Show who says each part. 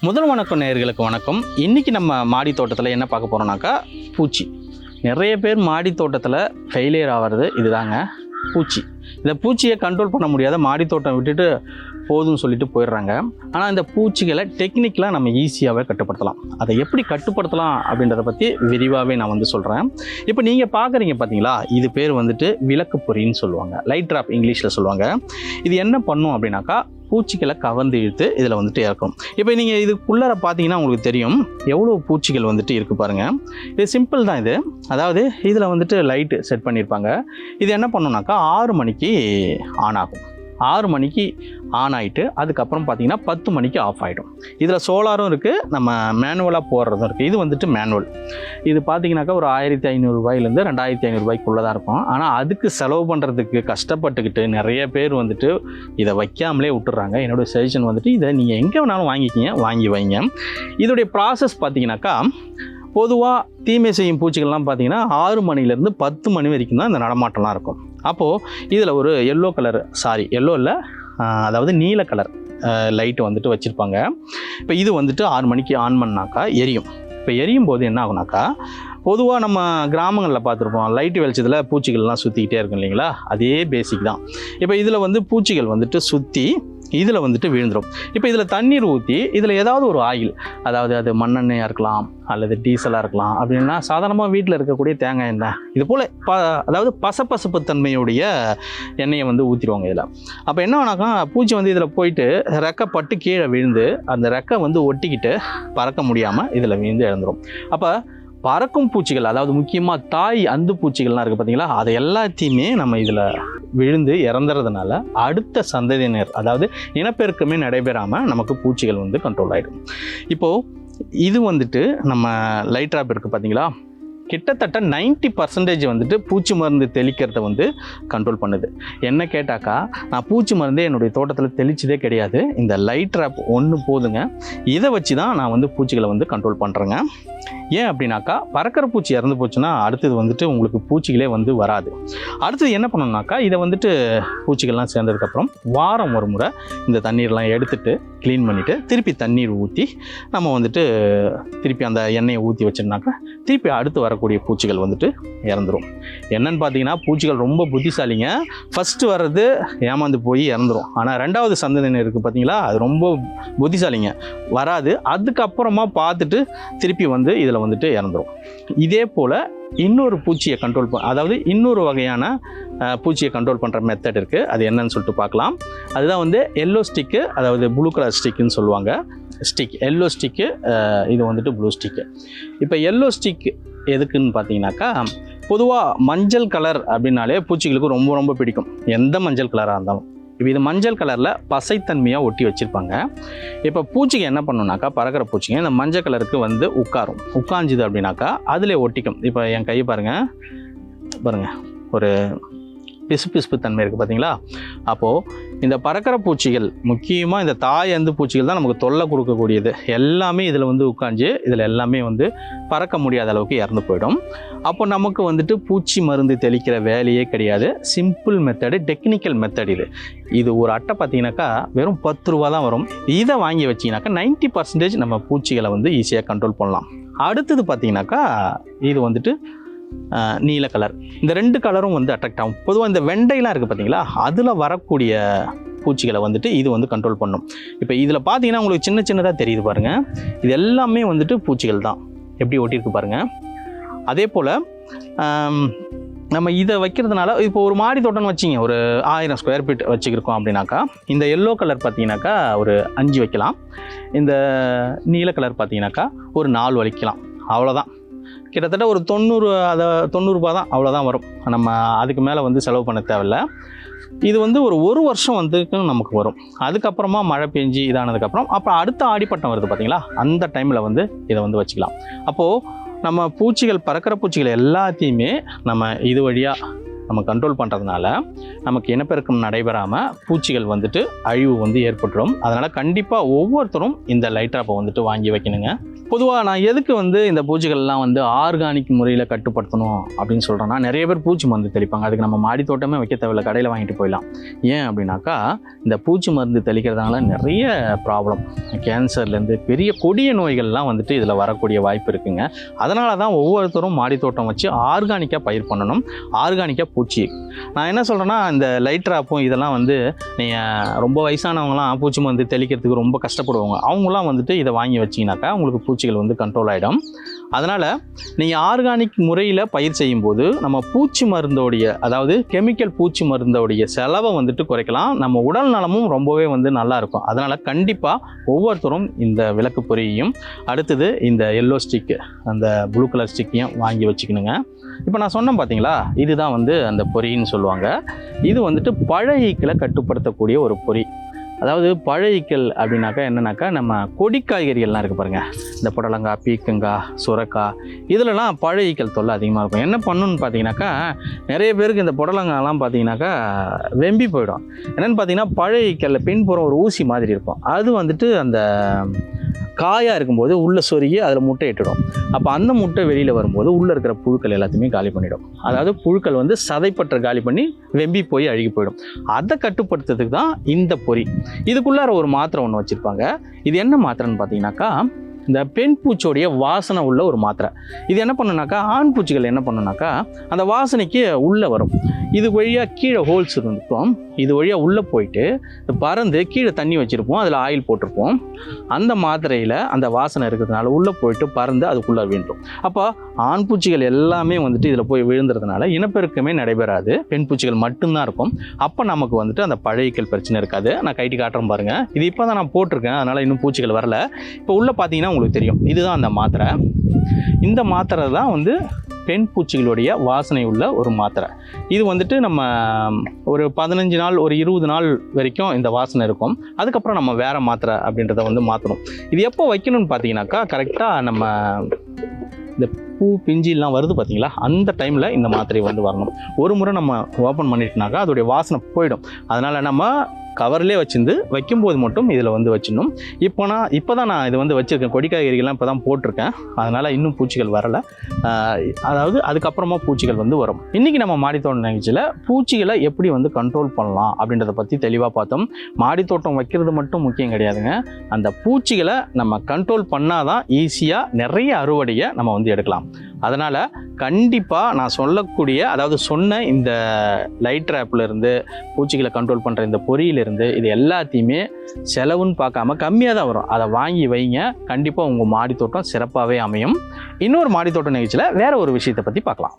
Speaker 1: முதல் வணக்கம் நேயர்களுக்கு வணக்கம். இன்றைக்கி நம்ம மாடி தோட்டத்தில் என்ன பார்க்க போகிறோம்னாக்கா பூச்சி. நிறைய பேர் மாடி தோட்டத்தில் ஃபெயிலியர் ஆகிறது இதுதாங்க, பூச்சி. இந்த பூச்சியை கண்ட்ரோல் பண்ண முடியாத மாடி தோட்டம் விட்டுட்டு போதும்னு சொல்லிட்டு போயிடுறாங்க. ஆனால் இந்த பூச்சிகளை டெக்னிக்கலாக நம்ம ஈஸியாகவே கட்டுப்படுத்தலாம். அதை எப்படி கட்டுப்படுத்தலாம் அப்படின்றத பற்றி விரிவாகவே நான் சொல்கிறேன். இப்போ நீங்கள் பார்க்குறீங்க பார்த்தீங்களா, இது பேர் விளக்கு பொறின்னு சொல்லுவாங்க, லைட் ட்ராப் இங்கிலீஷில் சொல்லுவாங்க. இது என்ன பண்ணும் அப்படின்னாக்கா பூச்சிகளை கவர்ந்து இழுத்து இதில் இறக்கும். இப்போ நீங்கள் இதுக்குள்ளார பார்த்தீங்கன்னா உங்களுக்கு தெரியும் எவ்வளோ பூச்சிகள் இருக்குது பாருங்கள். இது சிம்பிள் தான். இது அதாவது இதில் லைட்டு செட் பண்ணியிருப்பாங்க. இது என்ன பண்ணுனாக்கா 6 மணிக்கு ஆன் ஆகும். 6 மணிக்கு ஆன் ஆகிட்டு அதுக்கப்புறம் பார்த்தீங்கன்னா 10 மணிக்கு ஆஃப் ஆகிடும். இதில் சோலாரும் இருக்குது, நம்ம மேனுவலாக போடுறதும் இருக்குது. இது மேனுவல். இது பார்த்தீங்கன்னாக்கா ஒரு 1500 ரூபாயிலேருந்து 2500 ரூபாய்க்குள்ளே தான் இருக்கும். ஆனால் அதுக்கு செலவு பண்ணுறதுக்கு கஷ்டப்பட்டுக்கிட்டு நிறைய பேர் இதை வைக்காமலே விட்டுறாங்க. என்னோடய சஜஷன் இதை நீங்கள் எங்கே வேணாலும் வாங்கி வைங்க. இதோடைய ப்ராசஸ் பார்த்தீங்கன்னாக்கா பொதுவாக தீமை செய்யும் பூச்சிகள்லாம் பார்த்தீங்கன்னா 6 மணிலேருந்து 10 மணி வரைக்கும் தான் இந்த நடமாட்டம்லாம் இருக்கும். அப்போது இதில் ஒரு எல்லோ இல்லை, அதாவது நீல கலர் லைட்டு வச்சுருப்பாங்க. இப்போ இது 6 மணிக்கு ஆன் பண்ணாக்கா எரியும். இப்போ எரியும் போது என்ன ஆகுனாக்கா, பொதுவாக நம்ம கிராமங்களில் பார்த்துருப்போம், லைட்டு வெளிச்சத்தில் பூச்சிகள்லாம் சுற்றிக்கிட்டே இருக்கும் இல்லைங்களா, அதே பேசிக் தான். இப்போ இதில் பூச்சிகள் சுற்றி இதில் விழுந்துடும். இப்போ இதில் தண்ணீர் ஊற்றி இதில் ஏதாவது ஒரு ஆயில், அதாவது அது மண்ணெண்ணெயாக இருக்கலாம் அல்லது டீசலாக இருக்கலாம், அப்படின்னா சாதாரணமாக வீட்டில் இருக்கக்கூடிய தேங்காய் எண்ணெய் இது போல் அதாவது பசப்பசப்பு தன்மையுடைய எண்ணெயை ஊற்றிடுவாங்க இதில். அப்போ என்ன ஆனாக்கா பூச்சி இதில் போயிட்டு ரெக்கை பட்டு கீழே விழுந்து அந்த ரெக்கை ஒட்டிக்கிட்டு பறக்க முடியாமல் இதில் விழுந்து இழந்துடும். அப்போ பறக்கும் பூச்சிகள், அதாவது முக்கியமாக தாய் அந்து பூச்சிகள்லாம் இருக்குது பார்த்தீங்களா, அதை எல்லாத்தையுமே நம்ம இதில் விழுந்து இறந்துறதுனால அடுத்த சந்ததியினர், அதாவது இனப்பெருக்கமே நடைபெறாமல் நமக்கு பூச்சிகள் கண்ட்ரோல் ஆகிடும். இப்போது இது நம்ம லைட் ட்ராப் இருக்குது பார்த்தீங்களா, கிட்டத்தட்ட 90% பூச்சி மருந்து தெளிக்கிறத கண்ட்ரோல் பண்ணுது. என்ன கேட்டாக்கா, நான் பூச்சி மருந்தே என்னுடைய தோட்டத்தில் தெளிச்சதே கிடையாது. இந்த லைட் ட்ராப் ஒன்று போதுங்க. இதை வச்சு தான் நான் பூச்சிகளை கண்ட்ரோல் பண்ணுறேங்க. ஏன் அப்படின்னாக்கா, பறக்கிற பூச்சி இறந்து போச்சுன்னா அடுத்தது உங்களுக்கு பூச்சிகளே வராது. அடுத்தது என்ன பண்ணணும்னாக்கா, இதை பூச்சிகள்லாம் சேர்ந்ததுக்கப்புறம் வாரம் ஒரு முறை இந்த தண்ணீர்லாம் எடுத்துகிட்டு க்ளீன் பண்ணிவிட்டு திருப்பி தண்ணீர் ஊற்றி நம்ம திருப்பி அந்த எண்ணெயை ஊற்றி வச்சிருந்தாக்கா திருப்பி அடுத்து வரக்கூடிய பூச்சிகள் இறந்துடும். என்னன்னு பார்த்தீங்கன்னா, பூச்சிகள் ரொம்ப புத்திசாலிங்க. ஃபஸ்ட்டு வர்றது ஏமாந்து போய் இறந்துடும். ஆனால் 2வது சந்ததியினர் இருக்குது பார்த்தீங்களா, அது ரொம்ப புத்திசாலிங்க, வராது. அதுக்கப்புறமா பார்த்துட்டு திருப்பி இதில் இறந்துடும். இதே போல் இன்னொரு பூச்சியை கண்ட்ரோல் அதாவது இன்னொரு வகையான பூச்சியை கண்ட்ரோல் பண்ணுற மெத்தட் இருக்குது. அது என்னன்னு சொல்லிட்டு பார்க்கலாம். அதுதான் எல்லோ ஸ்டிக்கு, அதாவது ப்ளூ கலர் ஸ்டிக்குன்னு சொல்லுவாங்க. ஸ்டிக் எல்லோ ஸ்டிக்கு, இது ப்ளூ ஸ்டிக்கு. இப்போ எல்லோ ஸ்டிக் எதுக்குன்னு பார்த்தீங்கன்னாக்கா, பொதுவாக மஞ்சள் கலர் அப்படின்னாலே பூச்சிகளுக்கு ரொம்ப ரொம்ப பிடிக்கும், எந்த மஞ்சள் கலராக இருந்தாலும். இப்போ இது மஞ்சள் கலரில் பசைத்தன்மையாக ஒட்டி வச்சுருப்பாங்க. இப்போ பூச்சிக்கு என்ன பண்ணுனாக்கா, பறக்கிற பூச்சிங்க இந்த மஞ்சள் கலருக்கு உட்காஞ்சுது அப்படின்னாக்கா அதில் ஒட்டிக்கும். இப்போ என் கை பாருங்கள், ஒரு பிசுபிசுப்பு தன்மை இருக்குது பார்த்தீங்களா. அப்போது இந்த பறக்கிற பூச்சிகள், முக்கியமாக இந்த தாய் அந்து பூச்சிகள் தான் நமக்கு தொல்லை கொடுக்கக்கூடியது. எல்லாமே இதில் உட்காந்து இதில் எல்லாமே பறக்க முடியாத அளவுக்கு இறந்து போயிடும். அப்போ நமக்கு பூச்சி மருந்து தெளிக்கிற வேலையே கிடையாது. Simple method, technical method. இது ஒரு அட்டை பார்த்தீங்கன்னாக்கா வெறும் 10 ரூபா தான் வரும். இதை வாங்கி வச்சிங்கனாக்கா 90% நம்ம பூச்சிகளை ஈஸியாக கண்ட்ரோல் பண்ணலாம். அடுத்தது பார்த்தீங்கன்னாக்கா இது நீல கலர். இந்த 2 கலரும் அட்ராக்ட் ஆகும். பொதுவாக இந்த வெண்டைலாம் இருக்குது பார்த்தீங்களா, அதில் வரக்கூடிய பூச்சிகளை இது கண்ட்ரோல் பண்ணும். இப்போ இதில் பார்த்தீங்கன்னா உங்களுக்கு சின்ன சின்னதாக தெரியுது பாருங்கள், இது எல்லாமே பூச்சிகள் தான். எப்படி ஒட்டியிருக்கு பாருங்கள். அதே போல் நம்ம இதை வைக்கிறதுனால, இப்போ ஒரு மாடி தோட்டம்னு வச்சிங்க, ஒரு 1000 ஸ்கொயர் ஃபீட் வச்சுக்கிருக்கோம் அப்படின்னாக்கா, இந்த எல்லோ கலர் பார்த்தீங்கன்னாக்கா ஒரு 5 வைக்கலாம். இந்த நீல கலர் பார்த்தீங்கன்னாக்கா ஒரு 4 வைக்கலாம். அவ்வளோதான். கிட்டத்தட்ட ஒரு 90 ரூபா தான், அவ்வளோதான் வரும். நம்ம அதுக்கு மேலே செலவு பண்ண தேவையில்லை. இது ஒரு வருஷம் நமக்கு வரும். அதுக்கப்புறமா மழை பெஞ்சு இதானதுக்கப்புறம் அப்புறம் அடுத்த ஆடிப்பட்டம் வருது பார்த்தீங்களா, அந்த டைமில் இதை வச்சுக்கலாம். அப்போது நம்ம பூச்சிகள், பறக்கிற பூச்சிகள் எல்லாத்தையுமே நம்ம இது வழியாக நம்ம கண்ட்ரோல் பண்ணுறதுனால நமக்கு இனப்பெருக்கம் நடைபெறாமல் பூச்சிகள் வந்துட்டு அழிவு வந்து ஏற்பட்டுரும். அதனால் கண்டிப்பாக ஒவ்வொருத்தரும் இந்த லைட் ட்ராப்பை வந்துட்டு வாங்கி வைக்கணுங்க. பொதுவாக நான் எதுக்கு வந்து இந்த பூச்சிகள்லாம் வந்து ஆர்கானிக் முறையில் கட்டுப்படுத்தணும் அப்படின்னு சொல்கிறேன்னா, நிறைய பேர் பூச்சி மருந்து தெளிப்பாங்க. அதுக்கு நம்ம மாடி தோட்டமே வைக்க தேவையில்லை, கடையில் வாங்கிட்டு போயிடலாம். ஏன் அப்படின்னாக்கா, இந்த பூச்சி மருந்து தெளிக்கிறதுனால நிறைய ப்ராப்ளம், கேன்சர்லேருந்து பெரிய கொடிய நோய்கள்லாம் வந்துட்டு இதில் வரக்கூடிய வாய்ப்பு இருக்குங்க. அதனால தான் ஒவ்வொருத்தரும் மாடி தோட்டம் வச்சு ஆர்கானிக்காக பயிர் பண்ணணும், ஆர்கானிக்காக பூச்சி. நான் என்ன சொல்கிறேன்னா, இந்த லைட் ட்ராப்பும் இதெல்லாம் வந்து நீங்கள் ரொம்ப வயசானவங்களாம் பூச்சி மருந்து தெளிக்கிறதுக்கு ரொம்ப கஷ்டப்படுவாங்க. அவங்களாம் வந்துட்டு இதை வாங்கி வச்சிங்கனாக்கா உங்களுக்கு பூச்சிகள் வந்து கண்ட்ரோல் ஆகிடும். அதனால் நீங்கள் ஆர்கானிக் முறையில் பயிர் செய்யும்போது நம்ம பூச்சி மருந்தோடைய, அதாவது கெமிக்கல் பூச்சி மருந்தோடைய செலவை வந்துட்டு குறைக்கலாம். நம்ம உடல் நலமும் ரொம்பவே வந்து நல்லா இருக்கும். அதனால் கண்டிப்பாக ஒவ்வொருத்தரும் இந்த விளக்கு பொறியையும், அடுத்தது இந்த எல்லோ ஸ்டிக்கு, அந்த ப்ளூ கலர் ஸ்டிக்கையும் வாங்கி வச்சுக்கணுங்க. இப்போ நான் சொன்னேன் பார்த்தீங்களா, இதுதான் வந்து அந்த பொறின்னு சொல்லுவாங்க. இது வந்துட்டு பழஈக்களை கட்டுப்படுத்தக்கூடிய ஒரு பொறி. அதாவது பழஈக்கள் அப்படின்னாக்கா என்னன்னாக்கா, நம்ம கொடி காய்கறிகள்லாம் இருக்குது பாருங்கள், இந்த புடலங்காய், பீக்கங்காய், சுரக்காய், இதிலலாம் பழஈக்கள் தொல்லை அதிகமாக இருக்கும். என்ன பண்ணணுன்னு பார்த்தீங்கன்னாக்கா, நிறைய பேருக்கு இந்த புடலங்காய்லாம் பார்த்தீங்கன்னாக்கா வெம்பி போயிடும். என்னென்னு பார்த்தீங்கன்னா, பழஈக்களில் பின்புறம் ஒரு ஊசி மாதிரி இருக்கும். அது வந்துட்டு அந்த காயாக இருக்கும்போது உள்ளே சொருகி அதில் முட்டை இட்டுடும். அப்போ அந்த முட்டை வெளியில் வரும்போது உள்ளே இருக்கிற புழுக்கள் எல்லாத்தையுமே காலி பண்ணிவிடும். அதாவது புழுக்கள் வந்து சதைப்பற்ற காலி பண்ணி வெம்பி போய் அழுகி போயிடும். அதை கட்டுப்படுத்துறதுக்கு தான் இந்த பொறி. இதுக்குள்ளார ஒரு மாத்திரை ஒன்று வச்சுருப்பாங்க. இது என்ன மாத்திரைன்னு பார்த்தீங்கன்னாக்கா, இந்த பெண் பூச்சியோடைய வாசனை உள்ள ஒரு மாத்திரை. இது என்ன பண்ணுனாக்கா, ஆண் பூச்சிகள் என்ன பண்ணுனாக்கா, அந்த வாசனைக்கு உள்ளே வரும். இது வழியாக கீழே ஹோல்ஸ் இருக்கும். இது வழியாக உள்ளே போயிட்டு பறந்து கீழே தண்ணி வச்சுருப்போம், அதில் ஆயில் போட்டிருப்போம். அந்த மாத்திரையில் அந்த வாசனை இருக்கிறதுனால உள்ளே போயிட்டு பறந்து அதுக்குள்ளே விழுந்துடும். அப்போ ஆண் பூச்சிகள் எல்லாமே வந்துட்டு இதில் போய் விழுந்துறதுனால இனப்பெருக்கமே நடைபெறாது, பெண் பூச்சிகள் மட்டும்தான் இருக்கும். அப்போ நமக்கு வந்துட்டு அந்த பழஈக்கள் பிரச்சனை இருக்காது. நான் கைட்டி காட்டுறேன் பாருங்கள். இது இப்போ தான் நான் போட்டிருக்கேன், அதனால் இன்னும் பூச்சிகள் வரல. இப்போ உள்ளே பார்த்தீங்கன்னா உங்களுக்கு தெரியும், இதுதான் அந்த மாத்திரை. இந்த மாத்திரை தான் வந்து பெண் பூச்சிகளுடைய வாசனை உள்ள ஒரு மாத்திரை. இது வந்துட்டு நம்ம ஒரு 15 நாள், ஒரு 20 நாள் வரைக்கும் இந்த வாசனை இருக்கும். அதுக்கப்புறம் நம்ம வேறு மாத்திரை அப்படின்றத வந்து மாற்றணும். இது எப்போ வைக்கணும்னு பார்த்தீங்கன்னாக்கா, கரெக்டாக நம்ம இந்த பூ பிஞ்சிலாம் வருது பார்த்தீங்களா, அந்த டைமில் இந்த மாத்திரை வந்து வரணும். ஒரு முறை நம்ம ஓப்பன் பண்ணிட்டோம்னாக்கா அதோடைய வாசனை போயிடும். அதனால் நம்ம கவர்லேயே வச்சுருந்து வைக்கும்போது மட்டும் இதில் வந்து வச்சிடணும். இப்போ தான் நான் இது வந்து வச்சுருக்கேன், கொடி காய்கறிகள்லாம் இப்போ தான் போட்டிருக்கேன். அதனால் இன்னும் பூச்சிகள் வரலை. அதாவது அதுக்கப்புறமா பூச்சிகள் வந்து வரும். இன்றைக்கி நம்ம மாடித்தோட்டம் நிகழ்ச்சியில் பூச்சிகளை எப்படி வந்து கண்ட்ரோல் பண்ணலாம் அப்படின்றத பற்றி தெளிவாக பார்த்தோம். மாடித்தோட்டம் வைக்கிறது மட்டும் முக்கியம் கிடையாதுங்க, அந்த பூச்சிகளை நம்ம கண்ட்ரோல் பண்ணால் தான் ஈஸியாக நிறைய அறுவடையை நம்ம வந்து எடுக்கலாம். அதனால் கண்டிப்பாக நான் சொல்லக்கூடிய, அதாவது சொன்ன இந்த லைட் ட்ராப்லேருந்து பூச்சிகளை கண்ட்ரோல் பண்ணுற இந்த பொறியிலிருந்து இது எல்லாத்தையுமே செலவுன்னு பார்க்காம கம்மியாக தான் வரும். அதை வாங்கி வைங்க, கண்டிப்பாக உங்கள் மாடித்தோட்டம் சிறப்பாகவே அமையும். இன்னொரு மாடித்தோட்டம் நிகழ்ச்சியில் வேறு ஒரு விஷயத்தை பற்றி பார்க்கலாம்.